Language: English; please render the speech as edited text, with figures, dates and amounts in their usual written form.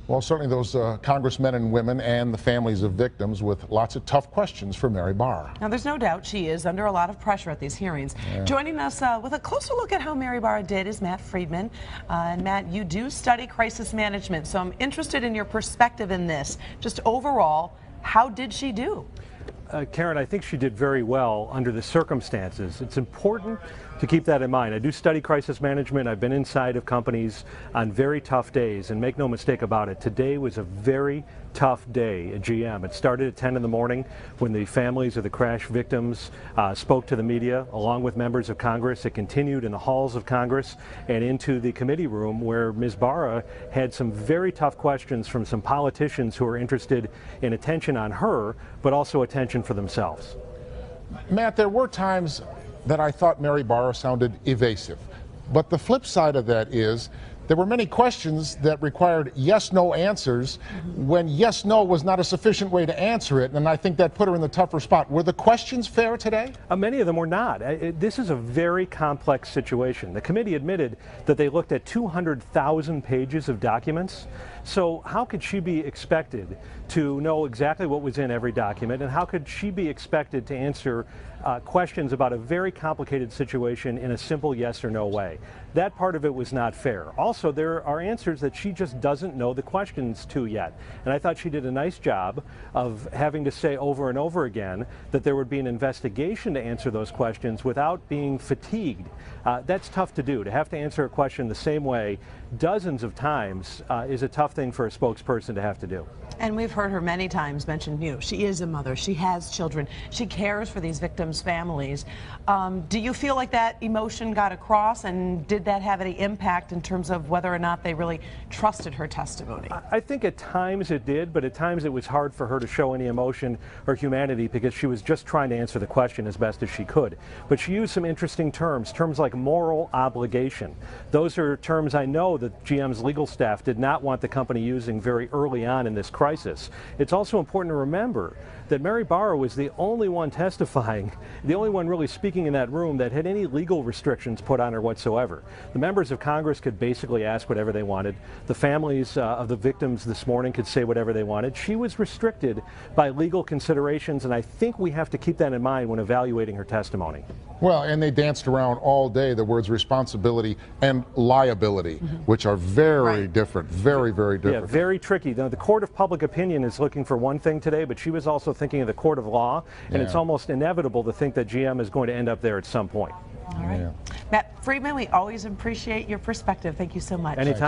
Well, certainly those congressmen and women and the families of victims with lots of tough questions for Mary Barra. Now, there's no doubt she is under a lot of pressure at these hearings. Yeah. Joining us with a closer look at how Mary Barra did is Matt Friedman. And Matt, you do study crisis management, so I'm interested in your perspective in this. Just overall, how did she do? Karen, I think she did very well under the circumstances. It's important to keep that in mind. I do study crisis management. I've been inside of companies on very tough days, and make no mistake about it, today was a very tough day at GM. It started at 10 in the morning when the families of the crash victims spoke to the media along with members of Congress. It continued in the halls of Congress and into the committee room where Ms. Barra had some very tough questions from some politicians who are interested in attention on her, but also attention for themselves. Matt, there were times that I thought Mary Barra sounded evasive. But the flip side of that is there were many questions that required yes-no answers when yes-no was not a sufficient way to answer it, and I think that put her in the tougher spot. Were the questions fair today? Many of them were not. This is a very complex situation. The committee admitted that they looked at 200,000 pages of documents. So how could she be expected to know exactly what was in every document, and how could she be expected to answer questions about a very complicated situation in a simple yes or no way? That part of it was not fair. Also, there are answers that she just doesn't know the questions to yet. And I thought she did a nice job of having to say over and over again that there would be an investigation to answer those questions without being fatigued. That's tough to do. To have to answer a question the same way dozens of times is a tough thing for a spokesperson to have to do. And we've heard her many times mention, she is a mother, she has children, she cares for these victims' families. Do you feel like that emotion got across, and did that have any impact in terms of whether or not they really trusted her testimony? I think at times it did, but at times it was hard for her to show any emotion or humanity because she was just trying to answer the question as best as she could. But she used some interesting terms like moral obligation. Those are terms I know that GM's legal staff did not want the company using very early on in this crisis. It's also important to remember that Mary Barra was the only one testifying, the only one really speaking in that room that had any legal restrictions put on her whatsoever. The members of Congress could basically ask whatever they wanted. The families of the victims this morning could say whatever they wanted. She was restricted by legal considerations, and I think we have to keep that in mind when evaluating her testimony. Well, and they danced around all day the words responsibility and liability, which are very different, very, very different. Yeah, very tricky. The court of public opinion is looking for one thing today, but she was also thinking of the court of law, and it's almost inevitable to think that GM is going to end up there at some point. All right. Matt Friedman, we always appreciate your perspective. Thank you so much. Anytime.